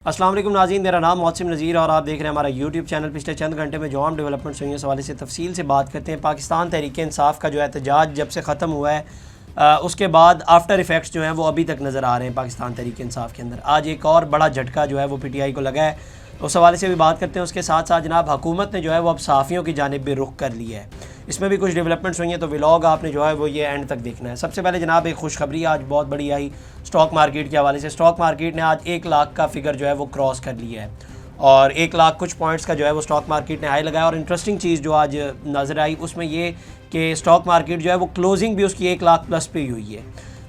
अस्सलाम वालेकुम नाज़रीन, मेरा नाम मौसम नज़ीर और आप देख रहे हैं हमारा यूट्यूब चैनल। पिछले चंद घंटे में जो हम डेवलपमेंट्स हुई हैं इस हवाले से तफसील से बात करते हैं। पाकिस्तान तहरीक इंसाफ का जो एहतजाज जब से ख़त्म हुआ है उसके बाद आफ्टर इफ़ेक्ट्स जो हैं वो अभी तक नज़र आ रहे हैं पाकिस्तान तहरीक इंसाफ के अंदर। आज एक और बड़ा झटका जो है वो PTI को लगा है, उस हवाले से भी बात करते हैं। उसके साथ साथ जनाब हुकूमत ने जो है वो अब सहाफ़ियों की जानिब भी रुख कर लिया है, इसमें भी कुछ डेवलपमेंट्स हुई हैं, तो व्लॉग आपने जो है वो ये एंड तक देखना है। सबसे पहले जनाब एक खुशखबरी आज बहुत बड़ी आई स्टॉक मार्केट के हवाले से। स्टॉक मार्केट ने आज 1 लाख का फिगर जो है वो क्रॉस कर लिया है और 1 लाख कुछ पॉइंट्स का जो है वो स्टॉक मार्केट ने हाई लगाया। और इंटरेस्टिंग चीज़ जो आज नज़र आई उसमें ये कि स्टॉक मार्केट जो है वो क्लोजिंग भी उसकी 1 लाख प्लस पे ही हुई है।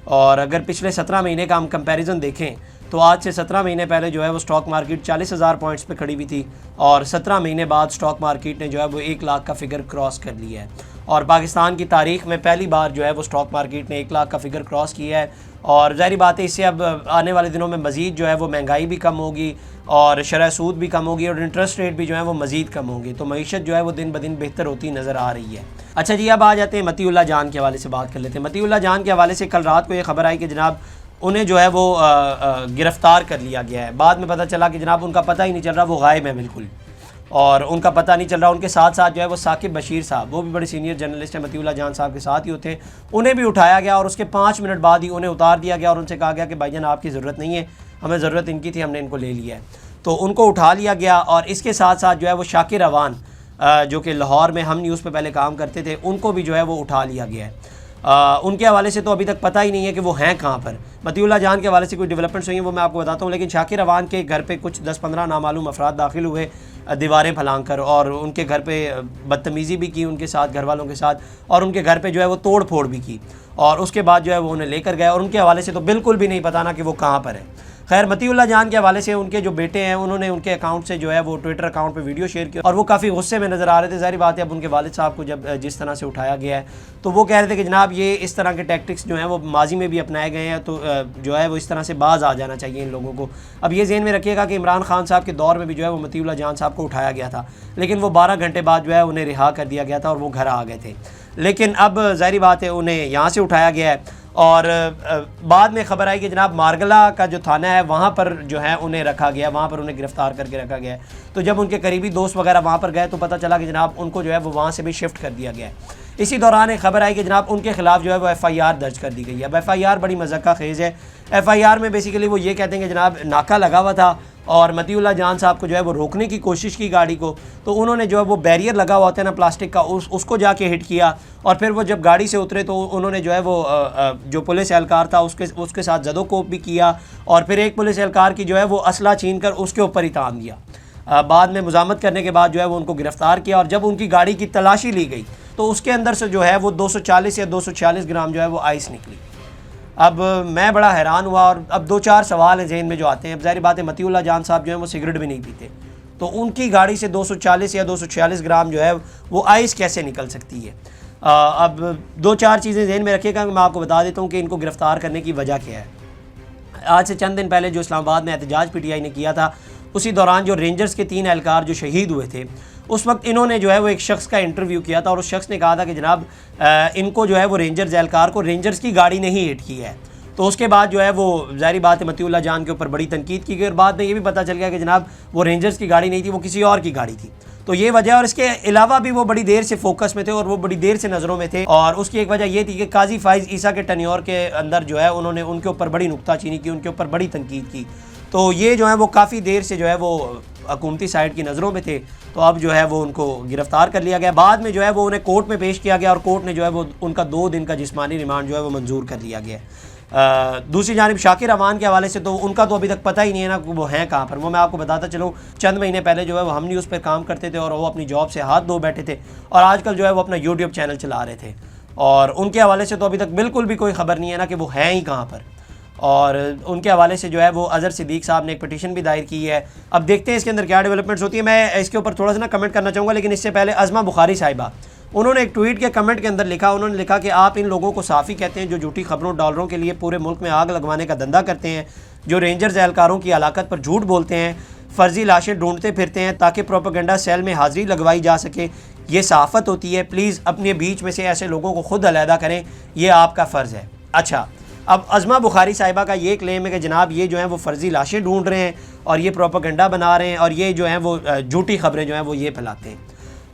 और अगर पिछले 17 महीने का हम कंपैरिजन देखें तो आज से 17 महीने पहले जो है वो स्टॉक मार्केट 40,000 पॉइंट्स पे खड़ी हुई थी और 17 महीने बाद स्टॉक मार्केट ने जो है वो 1 लाख का फिगर क्रॉस कर लिया है। और पाकिस्तान की तारीख़ में पहली बार जो है वो स्टॉक मार्केट ने 1 लाख का फिगर क्रॉस किया है। और ज़ाहिर बात है इससे अब आने वाले दिनों में मज़ीद जो है वो महंगाई भी कम होगी और शरह सूद भी कम होगी और इंटरेस्ट रेट भी जो है वो मज़ीद कम होंगे, तो मईशत जो है वो दिन ब दिन बेहतर होती नज़र आ रही है। अच्छा जी, अब आ जाते हैं मतीउल्लाह जान के हवाले से बात कर लेते हैं। मतीउल्लाह जान के हवाले से कल रात को ये खबर आई कि जनाब उन्हें जो है वो गिरफ़्तार कर लिया गया है। बाद में पता चला कि जनाब उनका पता ही नहीं चल रहा, वो गायब है बिल्कुल और उनका पता नहीं चल रहा। उनके साथ साथ जो है वो साकिब बशीर साहब, वो भी बड़े सीनियर जर्नलिस्ट हैं, मतीउल्लाह जान साहब के साथ ही होते हैं, उन्हें भी उठाया गया और उसके 5 मिनट बाद ही उन्हें उतार दिया गया और उनसे कहा गया कि भाईजान आपकी ज़रूरत नहीं है, हमें ज़रूरत इनकी थी, हमने इनको ले लिया है। तो उनको उठा लिया गया और इसके साथ साथ जो है वो शाकिर अवान जो कि लाहौर में हम न्यूज़ पे पहले काम करते थे, उनको भी जो है वो उठा लिया गया है। उनके हवाले से तो अभी तक पता ही नहीं है कि वो हैं कहाँ पर। मतीउल्लाह जान के हवाले से कोई डेवलपमेंट्स हुई हैं वो मैं आपको बताता हूँ, लेकिन शाकिर अवान के घर पे कुछ 10-15 नामालूम अफराद दाखिल हुए दीवारें फैलांग कर और उनके घर पे बदतमीज़ी भी की उनके साथ, घर वालों के साथ, और उनके घर पे जो है वो तोड़ फोड़ भी की और उसके बाद जो है वो उन्हें लेकर गए और उनके हवाले से तो बिल्कुल भी नहीं पता ना कि वो कहाँ पर है। खैर, मतीउल्लाह जान के हवाले से उनके जो बेटे हैं उन्होंने उनके अकाउंट से जो है वो ट्विटर अकाउंट पे वीडियो शेयर किया और वो काफ़ी गुस्से में नज़र आ रहे थे। ज़ाहिर बात है अब उनके वालिद साहब को जब जिस तरह से उठाया गया है तो वो कह रहे थे कि जनाब ये इस तरह के टैक्टिक्स जो हैं वो माजी में भी अपनाए गए हैं, तो जो है वो इस तरह से बाज आ जाना चाहिए इन लोगों को। अब ये ज़हन में रखिएगा कि इमरान खान साहब के दौर में भी जो है वो मतीउल्लाह जान साहब को उठाया गया था, लेकिन वो 12 घंटे बाद जो है उन्हें रिहा कर दिया गया था और वो घर आ गए थे। लेकिन अब ज़ाहिर बात है उन्हें यहाँ से उठाया गया है और बाद में ख़बर आई कि जनाब मारगला का जो थाना है वहाँ पर जो है उन्हें रखा गया, वहाँ पर उन्हें गिरफ़्तार करके रखा गया है। तो जब उनके करीबी दोस्त वगैरह वहाँ पर गए तो पता चला कि जनाब उनको जो है वो वहाँ से भी शिफ्ट कर दिया गया है। इसी दौरान एक खबर आई कि जनाब उनके खिलाफ़ जो है वो FIR दर्ज कर दी गई है। अब FIR बड़ी मज़क्का खेज़ है। FIR में बेसिकली वो ये कहते हैं कि जनाब नाका लगा हुआ था और मतीउल्लाह जान साहब को जो है वो रोकने की कोशिश की गाड़ी को, तो उन्होंने जो है वो बैरियर लगा हुआ होता है ना प्लास्टिक का, उसको जाके हिट किया और फिर वो जब गाड़ी से उतरे तो उन्होंने जो है वो जो पुलिस एहलकार था उसके साथ जदोकोप भी किया और फिर एक पुलिस एहलकार की जो है वो असला छीन कर उसके ऊपर ही तान दिया। बाद में मुज़ामत करने के बाद जो है वो उनको गिरफ़्तार किया और जब उनकी गाड़ी की तलाशी ली गई तो उसके अंदर से जो है वो 240 या 246 ग्राम जो है वो आइस निकली। अब मैं बड़ा हैरान हुआ और अब 2-4 सवाल हैं जहन में जो आते हैं। अब ज़ाहिर बात है मतीउल्लाह जान साहब जो है वो सिगरेट भी नहीं पीते, तो उनकी गाड़ी से 240 या 246 ग्राम जो है वो आइस कैसे निकल सकती है। अब 2-4 चीज़ें जहन में रखिएगा, मैं आपको बता देता हूँ कि इनको गिरफ़्तार करने की वजह क्या है। आज से चंद दिन पहले जो इस्लामाबाद में एहतजाज PTI ने किया था, उसी दौरान जो रेंजर्स के 3 एहलकार जो शहीद हुए थे, उस वक्त इन्होंने जो है वो एक शख्स का इंटरव्यू किया था और उस शख्स ने कहा था कि जनाब इनको जो है वो रेंजर्स एहलकार को रेंजर्स की गाड़ी ने ही हिट की है। तो उसके बाद जो है वो ज़ाहिर बात है मतीउल्लाह जान के ऊपर बड़ी तनकीद की गई और बाद में ये भी पता चल गया कि जनाब वो रेंजर्स की गाड़ी नहीं थी, वो किसी और की गाड़ी थी। तो ये वजह, और इसके अलावा भी वो बड़ी देर से फोकस में थे और वो बड़ी देर से नज़रों में थे और उसकी एक वजह ये थी कि काजी फाइज़ ईसा के टन्योर के अंदर जो है उन्होंने उनके ऊपर बड़ी नुक्ताचीनी की, उनके ऊपर बड़ी तनकीद की। तो ये जो है वो काफ़ी देर से जो है वो हुकूमती साइड की नज़रों में थे, तो अब जो है वो उनको गिरफ़्तार कर लिया गया। बाद में जो है वो उन्हें कोर्ट में पेश किया गया और कोर्ट ने जो है वो उनका 2 दिन का जिस्मानी रिमांड जो है वो मंजूर कर लिया गया। दूसरी जानिब शाकिर अवान के हवाले से तो उनका तो अभी तक पता ही नहीं है ना वो हैं कहाँ पर। वो मैं आपको बताता चलूँ, चंद महीने पहले जो है वो हम न्यूज़ पर काम करते थे और वो अपनी जॉब से हाथ धो बैठे थे और आजकल जो है वो अपना यूट्यूब चैनल चला रहे थे और उनके हवाले से तो अभी तक बिल्कुल भी कोई ख़बर नहीं है ना कि वो हैं ही कहाँ पर। और उनके हवाले से जो है वो अज़हर सिद्दीक़ साहब ने एक पिटीशन भी दायर की है। अब देखते हैं इसके अंदर क्या डेवलपमेंट्स होती है। मैं इसके ऊपर थोड़ा सा ना कमेंट करना चाहूँगा, लेकिन इससे पहले अज़मा बुखारी साहिबा, उन्होंने एक ट्वीट के कमेंट के अंदर लिखा, उन्होंने लिखा कि आप इन लोगों को साफ़ी कहते हैं जो झूठी खबरों डॉलरों के लिए पूरे मुल्क में आग लगवाने का धंधा करते हैं, जो रेंजर्स एहलकारों की हलाकत पर झूठ बोलते हैं, फ़र्जी लाशें ढूंढते फिरते हैं ताकि प्रोपेगेंडा सेल में हाज़िरी लगवाई जा सके। ये सहाफ़त होती है। प्लीज़ अपने बीच में से ऐसे लोगों को खुद अलहदा करें, ये आपका फ़र्ज़ है। अच्छा, अब अज़मा बुखारी साहिबा का ये क्लेम है कि जनाब ये जो है वो फ़र्ज़ी लाशें ढूंढ रहे हैं और ये प्रोपेगेंडा बना रहे हैं और ये जो है वो झूठी खबरें जो हैं वो ये फैलाते हैं।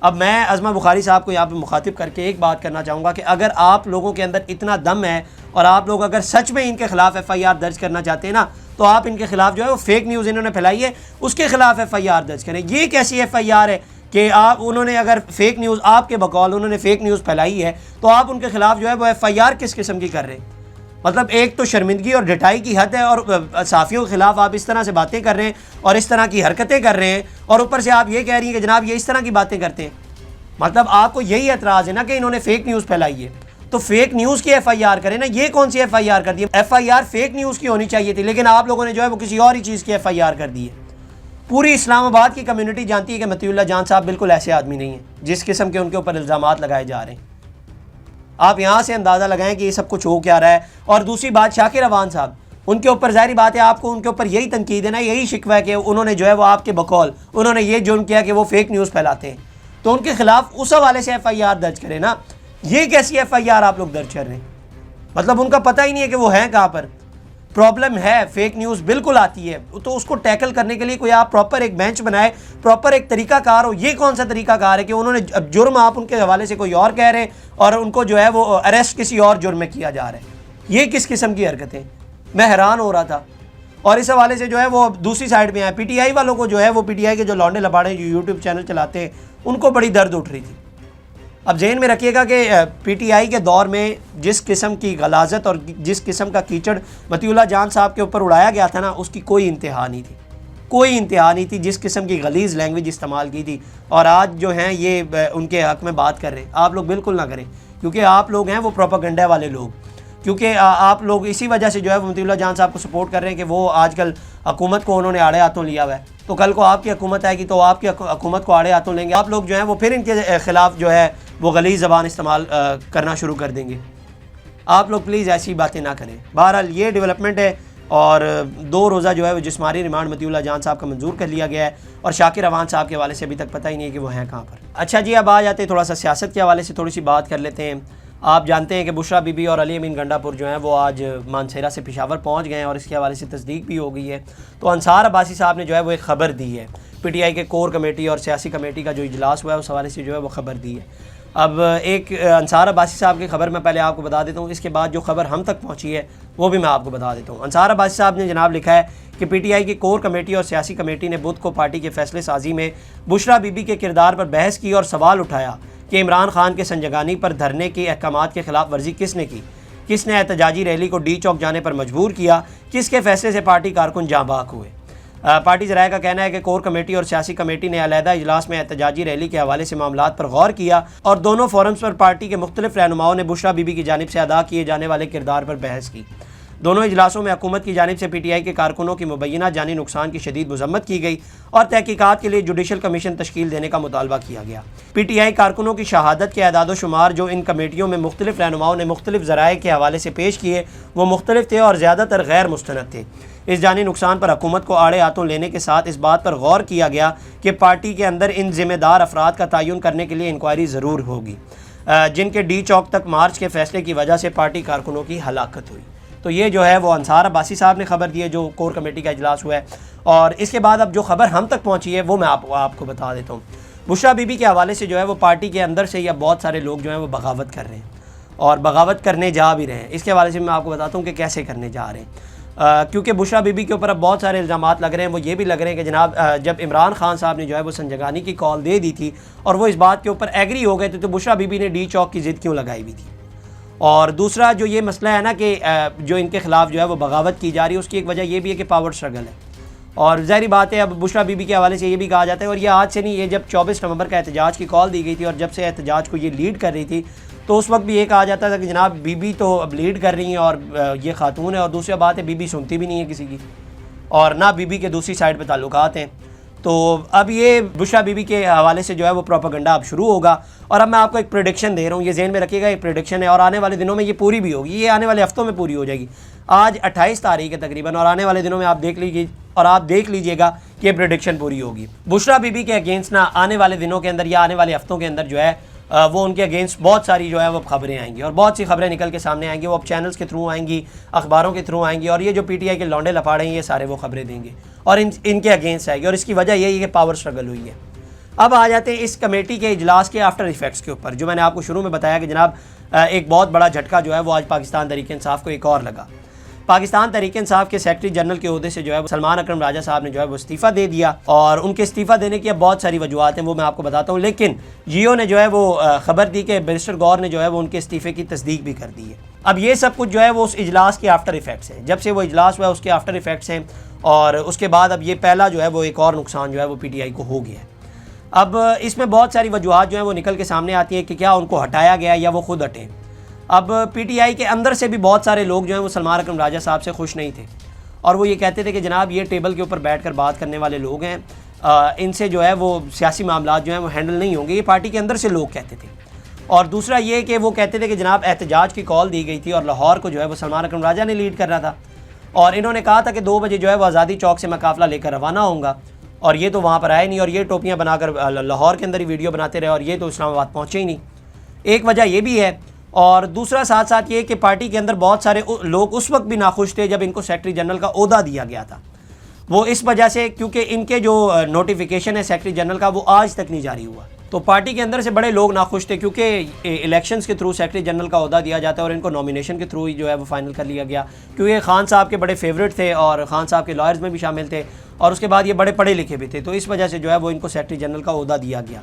अब मैं अज़मा बुखारी साहब को यहाँ पे मुखातिब करके एक बात करना चाहूँगा कि अगर आप लोगों के अंदर इतना दम है और आप लोग अगर सच में इनके खिलाफ FIR दर्ज करना चाहते हैं ना, तो आप इनके खिलाफ जो है वो फेक न्यूज़ इन्होंने फैलाई है उसके खिलाफ FIR दर्ज करें। ये कैसी FIR है कि आप उन्होंने अगर फेक न्यूज़ आपके बकौल उन्होंने फेक न्यूज़ फैलाई है तो आप उनके खिलाफ जो है वो FIR किस किस्म की कर रहे हैं? मतलब एक तो शर्मिंदगी और ढिठाई की हद है और सहाफ़ियों के खिलाफ आप इस तरह से बातें कर रहे हैं और इस तरह की हरकतें कर रहे हैं और ऊपर से आप ये कह रही हैं कि जनाब ये इस तरह की बातें करते हैं। मतलब आपको यही एतराज़ है ना कि इन्होंने फेक न्यूज़ फैलाई है, तो फेक न्यूज़ की FIR करें ना। ये कौन सी FIR कर दी है? FIR फेक न्यूज़ की होनी चाहिए थी, लेकिन आप लोगों ने जो है वो किसी और ही चीज़ की FIR कर दी है। पूरी इस्लामाबाद की कम्युनिटी जानती है कि मतीउल्लाह जान साहब बिल्कुल ऐसे आदमी नहीं है जिस किस्म के उनके ऊपर इल्ज़ामात लगाए जा रहे हैं। आप यहाँ से अंदाज़ा लगाएं कि ये सब कुछ हो क्या रहा है। और दूसरी बात, शाकिर अवान साहब, उनके ऊपर ज़ाहिर बात है आपको उनके ऊपर यही तनकीद है ना, यही शिकवा है कि उन्होंने जो है वो आपके बकौल उन्होंने ये जुर्म किया कि वो फेक न्यूज़ फैलाते हैं, तो उनके खिलाफ उस हवाले से FIR दर्ज करें ना। ये कैसी FIR आप लोग दर्ज कर रहे हैं? मतलब उनका पता ही नहीं है कि वो हैं कहाँ पर। प्रॉब्लम है, फेक न्यूज़ बिल्कुल आती है, तो उसको टैकल करने के लिए कोई आप प्रॉपर एक बेंच बनाए, प्रॉपर एक तरीकाकार हो। ये कौन सा तरीकाकार है कि उन्होंने जुर्म आप उनके हवाले से कोई और कह रहे हैं और उनको जो है वो अरेस्ट किसी और जुर्म में किया जा रहा है? ये किस किस्म की हरकतें? मैं हैरान हो रहा था। और इस हवाले से जो है वो दूसरी साइड में है PTI वालों को जो है वो PTI के जो लौंडे लबाड़े जो यूट्यूब चैनल चलाते हैं उनको बड़ी दर्द उठ रही थी। अब ज़हन में रखिएगा कि PTI के दौर में जिस किस्म की गलाजत और जिस किस्म का कीचड़ मतीउल्लाह जान साहब के ऊपर उड़ाया गया था ना, उसकी कोई इंतहा नहीं थी, कोई इंतहा नहीं थी। जिस किस्म की गलीज़ लैंग्वेज इस्तेमाल की थी, और आज जो हैं ये उनके हक़ में बात कर रहे हैं। आप लोग बिल्कुल ना करें, क्योंकि आप लोग हैं वो प्रोपेगेंडा वाले लोग। क्योंकि आप लोग इसी वजह से जो है वो मतीउल्लाह जान साहब को सपोर्ट कर रहे हैं कि वो आजकल हुकूमत को उन्होंने आड़े हाथों लिया हुआ है, तो कल को आपकी हुकूमत आएगी तो आपकी हुकूमत को आड़े हाथों लेंगे आप लोग जो हैं वो, फिर इनके ख़िलाफ़ जो है वो गलीज़ ज़बान इस्तेमाल करना शुरू कर देंगे। आप लोग प्लीज़ ऐसी बातें ना करें। बहरहाल ये डेवलपमेंट है और 2 रोज़ा जो है वो जिस्मानी रिमांड मतीउल्लाह जान साहब का मंजूर कर लिया गया है और शाकिर अवान साहब के हवाले से अभी तक पता ही नहीं है कि वो हैं कहाँ पर। अच्छा जी, अब आ जाते हैं थोड़ा सा सियासत के हवाले से थोड़ी सी बात कर लेते हैं। आप जानते हैं कि बुशरा बीबी और अली अमीन गंडापुर जो हैं वो आज मानसेरा से पेशावर पहुंच गए हैं और इसके हवाले से तस्दीक भी हो गई है। तो अंसार अब्बासी साहब ने जो है वो एक ख़बर दी है, PTI के कोर कमेटी और सियासी कमेटी का जो इजलास हुआ है उस हवाले से जो है वो ख़बर दी है। अब एक अंसार अब्बासी साहब की ख़बर मैं पहले आपको बता देता हूँ, इसके बाद जो ख़बर हम तक पहुँची है वो भी मैं आपको बता देता हूँ। अंसार अब्बासी साहब ने जनाब लिखा है कि PTI की कोर कमेटी और सियासी कमेटी ने बुध को पार्टी के फैसले साजी में बुशरा बीबी के किरदार पर बहस की और सवाल उठाया कि इमरान खान के संजगानी पर धरने के अहकामात के खिलाफ वर्जी किसने की, किसने एहतजाजी रैली को डी चौक जाने पर मजबूर किया, किसके फैसले से पार्टी कारकुन जाँ बाक हुए। पार्टी ज़राए का कहना है कि कोर कमेटी और सियासी कमेटी ने अलहदा इजलास में एहतजाजी रैली के हवाले से मामलात पर गौर किया और दोनों फोरम्स पर पार्टी के मुख्तलिफ रहनुमाओं ने बुशरा बीबी की जानिब से अदा किए जाने वाले किरदार पर बहस की। दोनों इजलासों में हुकूमत की जानिब से PTI के कारकुनों की मुबैना जानी नुकसान की शदीद मजम्मत की गई और तहकीकात के लिए जुडिशल कमीशन तश्कील देने का मुतालबा किया गया। PTI कारकुनों की शहादत के अदाद शुमार जो इन कमेटियों में मुख्तलिफ रहनुमाओं ने मुख्तलिफ ज़राए के हवाले से पेश किए वो मुख्तलिफ थे और ज़्यादातर गैर मुस्तनद थे। इस जानी नुकसान पर हुकूमत को आड़े हाथों लेने के साथ इस बात पर गौर किया गया कि पार्टी के अंदर इन ज़िम्मेदार अफराद का तयन करने के लिए इंक्वायरी ज़रूर होगी जिनके डी चौक तक मार्च के फैसले की वजह से पार्टी कारकुनों की हलाकत हुई। तो ये जो है वो अंसार अब्बासी साहब ने खबर दी है जो कोर कमेटी का इजलास हुआ है। और इसके बाद अब जो खबर हम तक पहुंची है वो मैं आपको बता देता हूँ। बुशरा बीबी के हवाले से जो है वो पार्टी के अंदर से या बहुत सारे लोग जो हैं वो बगावत कर रहे हैं और बगावत करने जा भी रहे हैं। इसके हवाले से मैं आपको बताता हूँ कि कैसे करने जा रहे हैं। क्योंकि बुशरा बीबी के ऊपर अब बहुत सारे इल्ज़ामात लग रहे हैं। वो ये भी लग रहे हैं कि जनाब जब इमरान खान साहब ने जो है वो संजगानी की कॉल दे दी थी और वो इस बात के ऊपर एग्री हो गए थे तो बुशरा बीबी ने डी चौक की ज़िद क्यों लगाई हुई थी। और दूसरा जो ये मसला है ना कि जो इनके ख़िलाफ़ जो है वो बगावत की जा रही है उसकी एक वजह ये भी है कि पावर स्ट्रगल है। और ज़ाहिर बात है अब बुशरा बीबी के हवाले से ये भी कहा जाता है और ये आज से नहीं, ये जब 24 नवंबर का एहतजाज की कॉल दी गई थी और जब से एहतजाज को ये लीड कर रही थी तो उस वक्त भी ये कहा जाता था कि जनाब बीबी तो अब लीड कर रही हैं और ये खातून है। और दूसरी बात है बीबी सुनती भी नहीं है किसी की और ना बीबी के दूसरी साइड पर ताल्लुकात हैं। तो अब ये बुशरा बीबी के हवाले से जो है वो प्रोपेगेंडा अब शुरू होगा। और अब मैं आपको एक प्रेडिक्शन दे रहा हूँ, ये ज़हन में रखिएगा, एक प्रेडिक्शन है और आने वाले दिनों में ये पूरी भी होगी। ये आने वाले हफ्तों में पूरी हो जाएगी। आज 28 तारीख है तकरीबन और आने वाले दिनों में आप देख लीजिएगा कि ये प्रेडिक्शन पूरी होगी। बुशरा बीबी के अगेंस्ट ना आने वाले दिनों के अंदर या आने वाले हफ्तों के अंदर जो है वो उनके अगेंस्ट बहुत सारी जो है वो खबरें आएंगी और बहुत सी खबरें निकल के सामने आएंगी। वो अब चैनल्स के थ्रू आएंगी, अखबारों के थ्रू आएंगी और ये जो पीटीआई के लौंडे लफाड़े हैं ये सारे वो खबरें देंगे और इनके अगेंस्ट आएगी। और इसकी वजह यही है कि पावर स्ट्रगल हुई है। अब आ जाते हैं इस कमेटी के इजलास के आफ्टर इफेक्ट्स के ऊपर, जो मैंने आपको शुरू में बताया कि जनाब एक बहुत बड़ा झटका जो है वो आज पाकिस्तान तहरीक इंसाफ को एक और लगा। पाकिस्तान तहरीक इंसाफ के सेक्रेटरी जनरल के ओहदे से जो है सलमान अकरम राजा साहब ने जो है वो इस्तीफ़ा दे दिया और उनके इस्तीफ़ा देने की अब बहुत सारी वजूहत हैं, वो मैं आपको बताता हूँ। लेकिन जियो ने जो है वो खबर दी कि बैरिस्टर गौर ने जो है वो उनके इस्तीफ़े की तस्दीक भी कर दी है। अब ये सब कुछ जो है वो उस इजलास के आफ्टर इफेक्ट्स हैं, जब से वो इजलास हुआ है उसके आफ्टर इफेक्ट्स हैं। और उसके बाद अब ये पहला जो है वो एक और नुकसान जो है वो पीटीआई को हो गया है। अब इसमें बहुत सारी वजूहत जो है वो निकल के सामने आती है कि क्या उनको हटाया गया या वो खुद हटे। अब पीटीआई के अंदर से भी बहुत सारे लोग जो हैं वो सलमान अकरम राजा साहब से खुश नहीं थे और वो ये कहते थे कि जनाब ये टेबल के ऊपर बैठकर बात करने वाले लोग हैं, इनसे जो है वो सियासी मामला जो हैं वो हैंडल नहीं होंगे, ये पार्टी के अंदर से लोग कहते थे। और दूसरा ये कि वो कहते थे कि जनाब एहतजाज की कॉल दी गई थी और लाहौर को जो है वो सलमान अकरम राजा ने लीड करना था और इन्होंने कहा था कि 2 बजे जो है वो आज़ादी चौक से मैं काफ़िला लेकर रवाना होऊंगा और ये तो वहाँ पर आए नहीं और ये टोपियाँ बनाकर लाहौर के अंदर ही वीडियो बनाते रहे और ये तो इस्लामाबाद पहुँचे ही नहीं। एक वजह ये भी है और दूसरा साथ साथ ये कि पार्टी के अंदर बहुत सारे लोग उस वक्त भी नाखुश थे जब इनको सेक्रेटरी जनरल का ओहदा दिया गया था। वो इस वजह से क्योंकि इनके जो नोटिफिकेशन है सेक्रेटरी जनरल का वो आज तक नहीं जारी हुआ, तो पार्टी के अंदर से बड़े लोग नाखुश थे क्योंकि इलेक्शंस के थ्रू सेक्रेटरी जनरल का ओहदा दिया जाता है और इनको नॉमिनेशन के थ्रू ही जो है वो फाइनल कर लिया गया क्योंकि खान साहब के बड़े फेवरेट थे और खान साहब के लॉयर्स में भी शामिल थे और उसके बाद ये बड़े पढ़े लिखे भी थे, तो इस वजह से जो है वो इनको सेक्रेटरी जनरल का ओहदा दिया गया।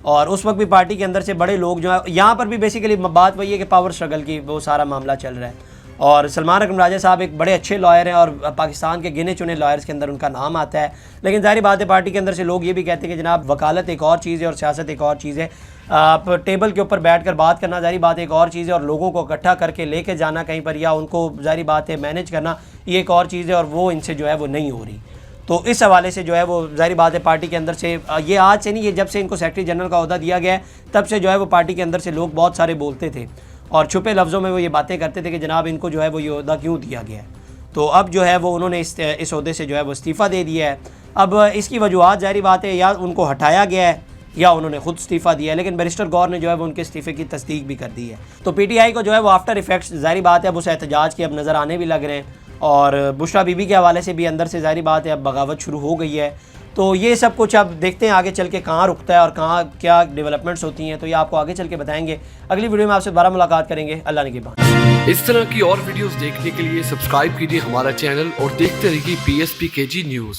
और उस वक्त भी पार्टी के अंदर से बड़े लोग जो है, यहाँ पर भी बेसिकली बात वही है कि पावर स्ट्रगल की वो सारा मामला चल रहा है और सलमान अकरम राजा साहब एक बड़े अच्छे लॉयर हैं और पाकिस्तान के गिने चुने लॉयर्स के अंदर उनका नाम आता है। लेकिन जाहिर बात है पार्टी के अंदर से लोग ये भी कहते हैं कि जनाब वकालत एक और चीज़ है और सियासत एक और चीज़ है। आप टेबल के ऊपर बैठ कर बात करना जाहिर बात एक और चीज़ है और लोगों को इकट्ठा करके लेके जाना कहीं पर या उनको जाहिर बात है मैनेज करना ये एक और चीज़ है और वो इनसे जो है वो नहीं हो रही। तो इस हवाले से जो है वो जाहिर बात है पार्टी के अंदर से ये आज से नहीं, ये जब से इनको सेक्रेटरी जनरल का ओहदा दिया गया है तब से जो है वो पार्टी के अंदर से लोग बहुत सारे बोलते थे और छुपे लफ्ज़ों में वो ये बातें करते थे कि जनाब इनको जो है वो ये ओहदा क्यों दिया गया है। तो अब जो है वो उन्होंने इस ओहदे से जो है वो इस्तीफ़ा दे दिया है। अब इसकी वजूहत जाहिर बात है या उनको हटाया गया है या उन्होंने खुद इस्तीफ़ा दिया है, लेकिन बैरिस्टर गौर ने जो है वो उनके इस्तीफ़े की तस्दीक भी कर दी है। तो पीटीआई को जो है वो आफ्टर इफेक्ट्स जाहिर बात है अब उस एहतजाज के अब नज़र आने भी लग रहे हैं और बुशरा बीबी के हवाले से भी अंदर से जाहिर बात है अब बगावत शुरू हो गई है। तो ये सब कुछ अब देखते हैं आगे चल के कहाँ रुकता है और कहाँ क्या डेवलपमेंट्स होती हैं, तो ये आपको आगे चल के बताएंगे। अगली वीडियो में आपसे दोबारा मुलाकात करेंगे, अल्लाह ने की बात। इस तरह की और वीडियोस देखने के लिए सब्सक्राइब कीजिए हमारा चैनल और देखते रहिए PSPKG न्यूज़।